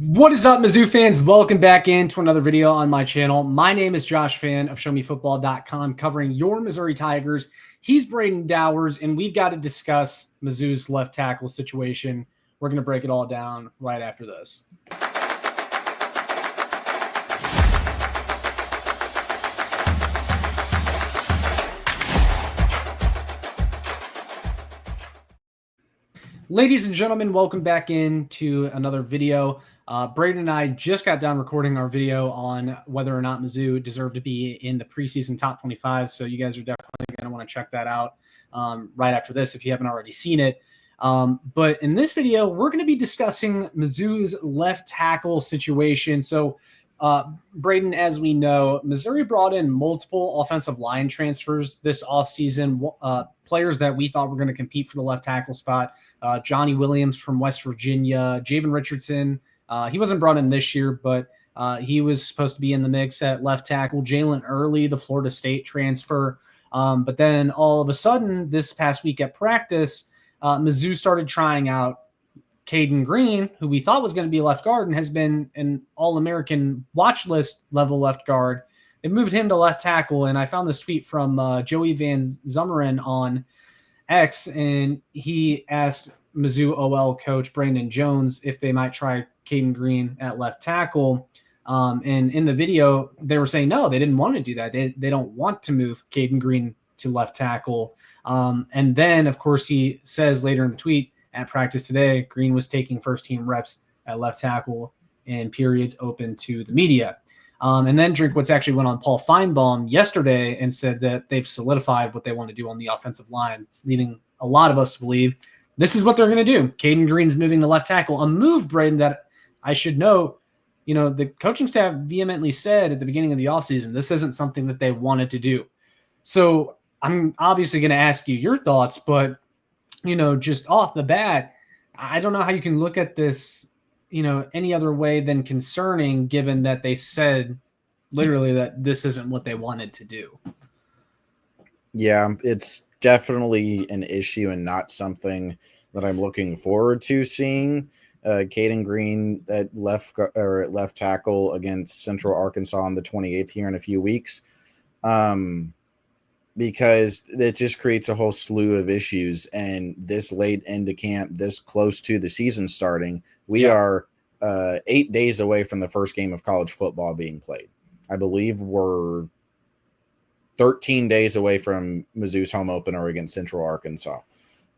What is up, Mizzou fans? Welcome back into another video on my channel. My name is Josh Fann of ShowMeFootball.com, covering your Missouri Tigers. He's Brayden Dowers, and we've got to discuss Mizzou's left tackle situation. We're going to break it all down right after this. Ladies and gentlemen, welcome back into another video. Brayden and I just got done recording our video on whether or not Mizzou deserved to be in the preseason top 25. So you guys are definitely going to want to check that out right after this if you haven't already seen it. But in this video, we're going to be discussing Mizzou's left tackle situation. So Brayden, as we know, Missouri brought in multiple offensive line transfers this offseason, players that we thought were going to compete for the left tackle spot. Johnny Williams from West Virginia, Javen Richardson. He wasn't brought in this year, but he was supposed to be in the mix at left tackle. Jalen Early, the Florida State transfer. But then all of a sudden, this past week at practice, Mizzou started trying out Cayden Green, who we thought was going to be left guard and has been an All-American watch list level left guard. They moved him to left tackle, and I found this tweet from Joey Van Zummeren on X, and he asked Mizzou OL coach Brandon Jones if they might try Kaden Green at left tackle. And in the video, they were saying no, they didn't want to do that. They don't want to move Kaden Green to left tackle. And then, of course, he says later in the tweet, at practice today, Green was taking first-team reps at left tackle in periods open to the media. And then Drinkwitz actually went on Paul Feinbaum yesterday and said that they've solidified what they want to do on the offensive line, leading a lot of us to believe this is what they're going to do. Kaden Green's moving to left tackle, a move, Brayden, that I should note, the coaching staff vehemently said at the beginning of the offseason, this isn't something that they wanted to do. So I'm obviously going to ask you your thoughts, but just off the bat, I don't know how you can look at this, any other way than concerning, given that they said literally that this isn't what they wanted to do. Yeah, it's definitely an issue and not something that I'm looking forward to seeing. Kaden Green at left tackle against Central Arkansas on the 28th here in a few weeks. Because it just creates a whole slew of issues. And this late into camp, this close to the season starting, we are 8 days away from the first game of college football being played. I believe we're 13 days away from Mizzou's home opener against Central Arkansas.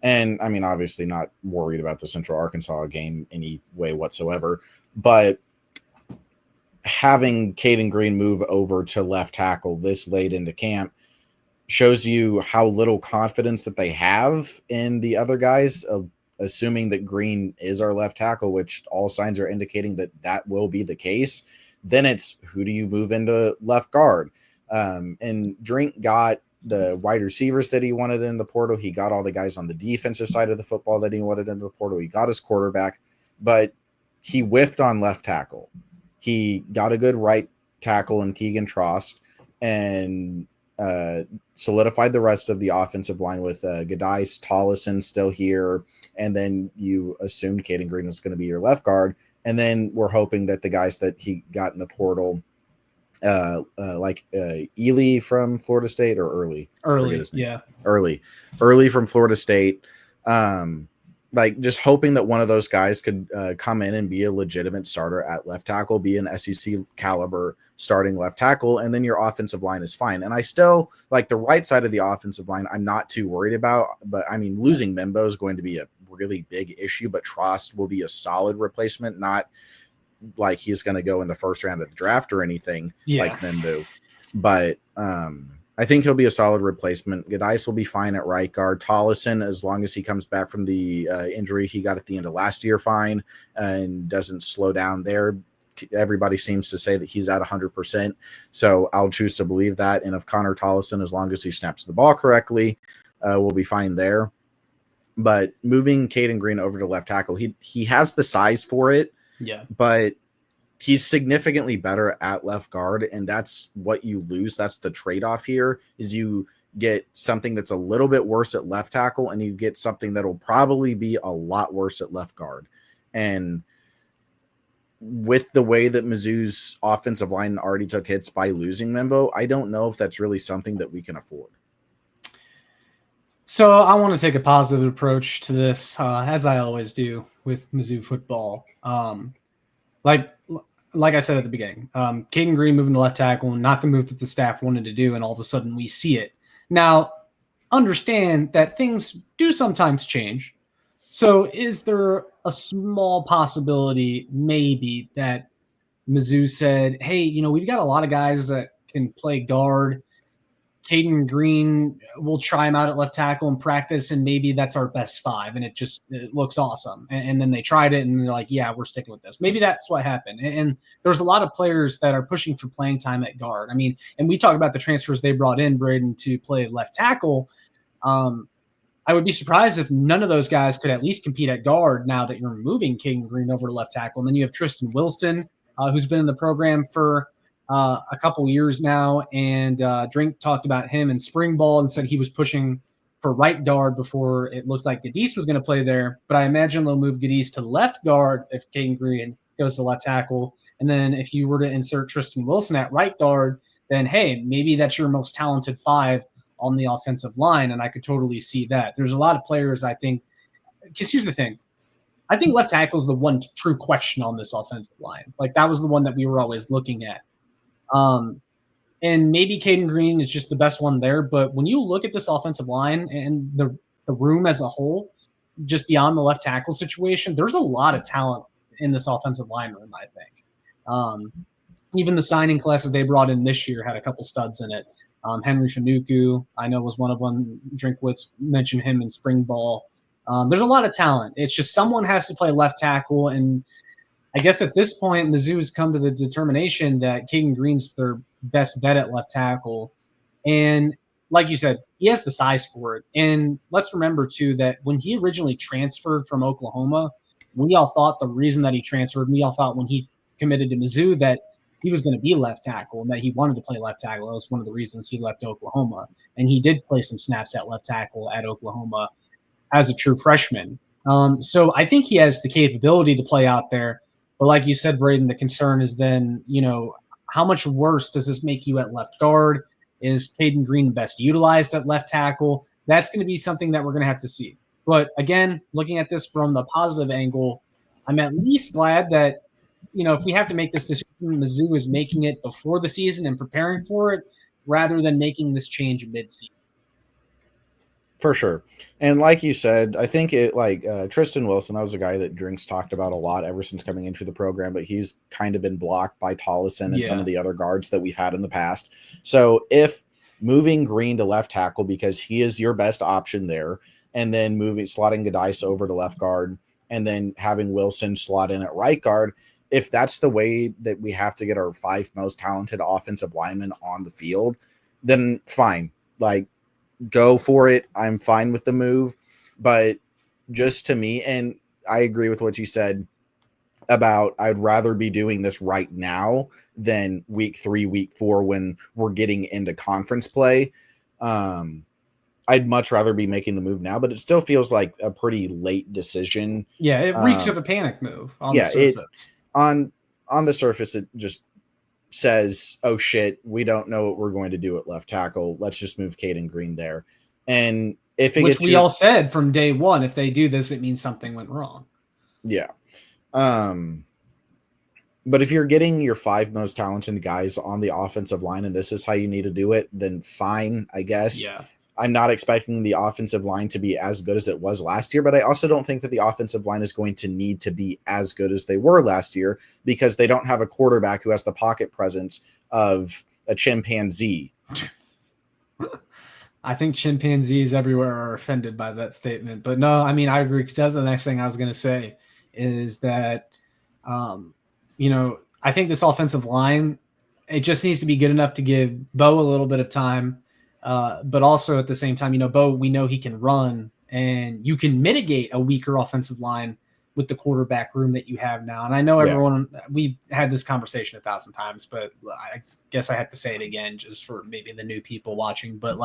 And, I mean, obviously not worried about the Central Arkansas game any way whatsoever, but having Kaden Green move over to left tackle this late into camp shows you how little confidence that they have in the other guys, assuming that Green is our left tackle, which all signs are indicating that that will be the case. Then it's who do you move into left guard? And Drink got the wide receivers that he wanted in the portal. He got all the guys on the defensive side of the football that he wanted into the portal. He got his quarterback, but he whiffed on left tackle. He got a good right tackle in Keegan Trost and solidified the rest of the offensive line with Gadice, Tollison still here, and then you assumed Kaden Green was going to be your left guard, and then we're hoping that the guys that he got in the portal, like Ely from Florida State or Early from Florida State, like just hoping that one of those guys could come in and be a legitimate starter at left tackle, be an SEC caliber starting left tackle, and then your offensive line is fine. And I still like the right side of the offensive line. I'm not too worried about, but I mean, losing Membo is going to be a really big issue, but Trost will be a solid replacement, not like he's going to go in the first round of the draft or anything like Membo. But I think he'll be a solid replacement. Gadice will be fine at right guard. Tollison, as long as he comes back from the injury he got at the end of last year, fine, and doesn't slow down there. Everybody seems to say that he's at 100%, so I'll choose to believe that. And if Connor Tollison, as long as he snaps the ball correctly, will be fine there. But moving Kaden Green over to left tackle, he has the size for it, but he's significantly better at left guard, and that's what you lose. That's the trade-off here, is you get something that's a little bit worse at left tackle, and you get something that'll probably be a lot worse at left guard. And with the way that Mizzou's offensive line already took hits by losing Membo, I don't know if that's really something that we can afford. So I want to take a positive approach to this, as I always do with Mizzou football. Like I said at the beginning, Kaden Green moving to left tackle, not the move that the staff wanted to do, and all of a sudden we see it. Now, understand that things do sometimes change. So is there a small possibility maybe that Mizzou said, hey, we've got a lot of guys that can play guard. Cayden Green, we'll try him out at left tackle in practice, and maybe that's our best 5, and it looks awesome. And then they tried it, and they're like, yeah, we're sticking with this. Maybe that's what happened. And there's a lot of players that are pushing for playing time at guard. I mean, and we talk about the transfers they brought in, Brayden, to play left tackle. I would be surprised if none of those guys could at least compete at guard now that you're moving Kaden Green over to left tackle. And then you have Tristan Wilson, who's been in the program for a couple years now, and Drink talked about him in spring ball and said he was pushing for right guard before it looks like Gadis was going to play there. But I imagine they'll move Gadis to left guard if Kaden Green goes to left tackle. And then if you were to insert Tristan Wilson at right guard, then, hey, maybe that's your most talented 5 on the offensive line, and I could totally see that. There's a lot of players, I think, because here's the thing. I think left tackle is the one true question on this offensive line. Like, that was the one that we were always looking at. And maybe Kaden Green is just the best one there. But when you look at this offensive line and the room as a whole, just beyond the left tackle situation, there's a lot of talent in this offensive line room, I think. Even the signing class that they brought in this year had a couple studs in it. Henry Fanuku, I know, was one of them. Drinkwitz mentioned him in spring ball. There's a lot of talent. It's just someone has to play left tackle, and I guess at this point, Mizzou has come to the determination that Kaden Green's their best bet at left tackle. And like you said, he has the size for it. And let's remember, too, that when he originally transferred from Oklahoma, we all thought the reason that he transferred, we all thought when he committed to Mizzou that he was going to be left tackle and that he wanted to play left tackle. That was one of the reasons he left Oklahoma. And he did play some snaps at left tackle at Oklahoma as a true freshman. So I think he has the capability to play out there. But like you said, Brayden, the concern is then, how much worse does this make you at left guard? Is Kaden Green best utilized at left tackle? That's going to be something that we're going to have to see. But again, looking at this from the positive angle, I'm at least glad that, if we have to make this decision, Mizzou is making it before the season and preparing for it rather than making this change mid-season. For sure. And like you said, I think Tristan Wilson, that was a guy that Drinks talked about a lot ever since coming into the program, but he's kind of been blocked by Tollison and some of the other guards that we've had in the past. So if moving Green to left tackle, because he is your best option there, and then slotting Gadis over to left guard, and then having Wilson slot in at right guard, if that's the way that we have to get our 5 most talented offensive linemen on the field, then fine. Go for it. I'm fine with the move. But just to me, and I agree with what you said about I'd rather be doing this right now than week 3, week 4 when we're getting into conference play. I'd much rather be making the move now, but it still feels like a pretty late decision. Yeah, it reeks of a panic move on the surface. On the surface, it just says, oh shit, we don't know what we're going to do at left tackle. Let's just move Kaden Green there. And if it Which we all said from day one, if they do this, it means something went wrong. Yeah. But if you're getting your 5 most talented guys on the offensive line and this is how you need to do it, then fine, I guess. Yeah. I'm not expecting the offensive line to be as good as it was last year, but I also don't think that the offensive line is going to need to be as good as they were last year because they don't have a quarterback who has the pocket presence of a chimpanzee. I think chimpanzees everywhere are offended by that statement. But no, I mean, I agree, because that's the next thing I was going to say is that, I think this offensive line, it just needs to be good enough to give Bo a little bit of time. But also at the same time, Bo, we know he can run, and you can mitigate a weaker offensive line with the quarterback room that you have now. And I know everyone, we had this conversation 1,000 times, but I guess I have to say it again just for maybe the new people watching. But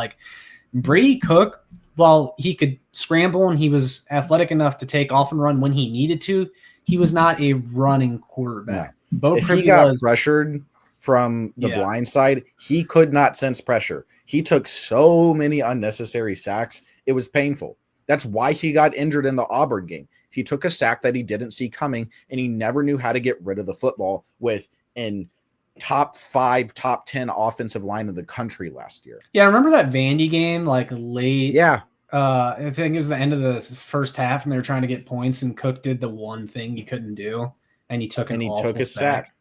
Brady Cook, while he could scramble and he was athletic enough to take off and run when he needed to, he was not a running quarterback. If he got pressured from the blind side, he could not sense pressure. He took so many unnecessary sacks. It was painful. That's why he got injured in the Auburn game. He took a sack that he didn't see coming, and he never knew how to get rid of the football with an top 5, top 10 offensive line of the country last year. Yeah, I remember that Vandy game, like late. Yeah. I think it was the end of the first half, and they were trying to get points, and Cook did the one thing he couldn't do, and he took a sack.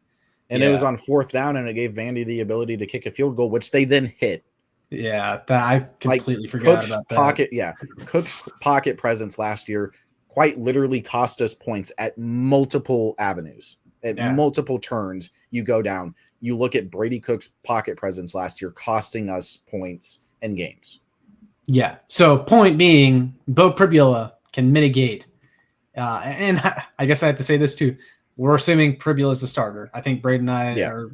And it was on 4th down, and it gave Vandy the ability to kick a field goal, which they then hit. Yeah, that I completely forgot about that. Cook's pocket presence last year quite literally cost us points at multiple avenues. At multiple turns, you go down. You look at Brady Cook's pocket presence last year costing us points and games. Yeah. So point being, Bo Pribula can mitigate. And I guess I have to say this too. We're assuming Pribula is the starter. I think Brayden and I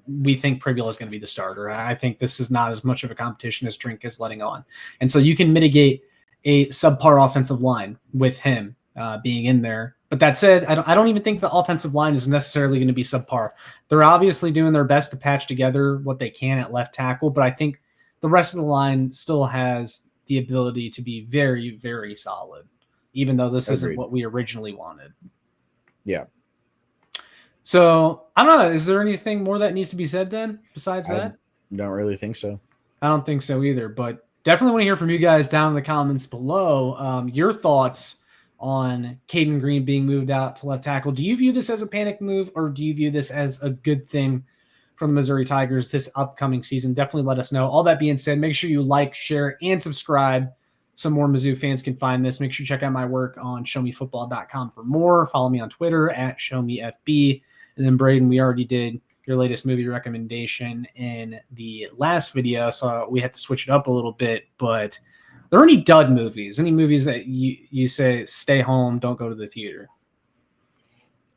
we think Pribula is going to be the starter. I think this is not as much of a competition as Drink is letting on. And so you can mitigate a subpar offensive line with him being in there. But that said, I don't even think the offensive line is necessarily going to be subpar. They're obviously doing their best to patch together what they can at left tackle, but I think the rest of the line still has the ability to be very, very solid, even though this isn't what we originally wanted. Yeah. So, I don't know. Is there anything more that needs to be said then besides that? I don't really think so. I don't think so either, but definitely want to hear from you guys down in the comments below. Your thoughts on Kaden Green being moved out to left tackle. Do you view this as a panic move, or do you view this as a good thing for the Missouri Tigers this upcoming season? Definitely let us know. All that being said, make sure you like, share, and subscribe so more Mizzou fans can find this. Make sure you check out my work on showmefootball.com for more. Follow me on Twitter at showmefb. And then, Brayden, we already did your latest movie recommendation in the last video, so we had to switch it up a little bit. But are there any dud movies? Any movies that you say stay home, don't go to the theater?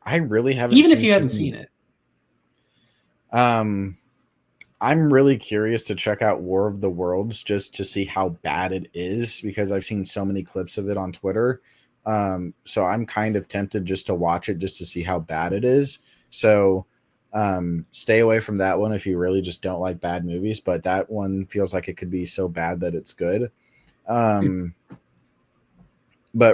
I really haven't. Even if you haven't seen it. I'm really curious to check out War of the Worlds just to see how bad it is, because I've seen so many clips of it on Twitter. So I'm kind of tempted just to watch it just to see how bad it is. So stay away from that one if you really just don't like bad movies, but that one feels like it could be so bad that it's good. But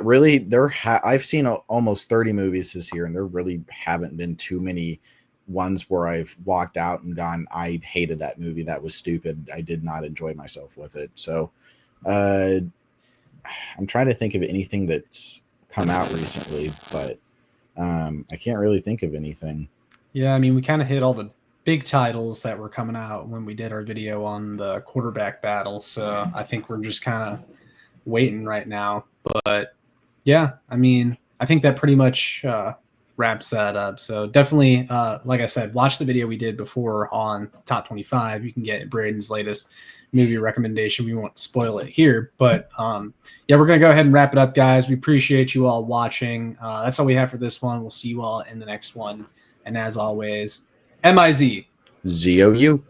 really, I've seen almost 30 movies this year, and there really haven't been too many ones where I've walked out and gone, I hated that movie. That was stupid. I did not enjoy myself with it. So I'm trying to think of anything that's come out recently, but I can't really think of anything. Yeah, I mean, we kind of hit all the big titles that were coming out when we did our video on the quarterback battle. So I think we're just kind of waiting right now. But yeah, I mean, I think that pretty much wraps that up. So definitely, like I said, watch the video we did before on Top 25. You can get Brayden's latest movie recommendation. We won't spoil it here, but yeah, we're going to go ahead and wrap it up, guys. We appreciate you all watching. That's all we have for this one. We'll see you all in the next one. And as always, MIZ. ZOU.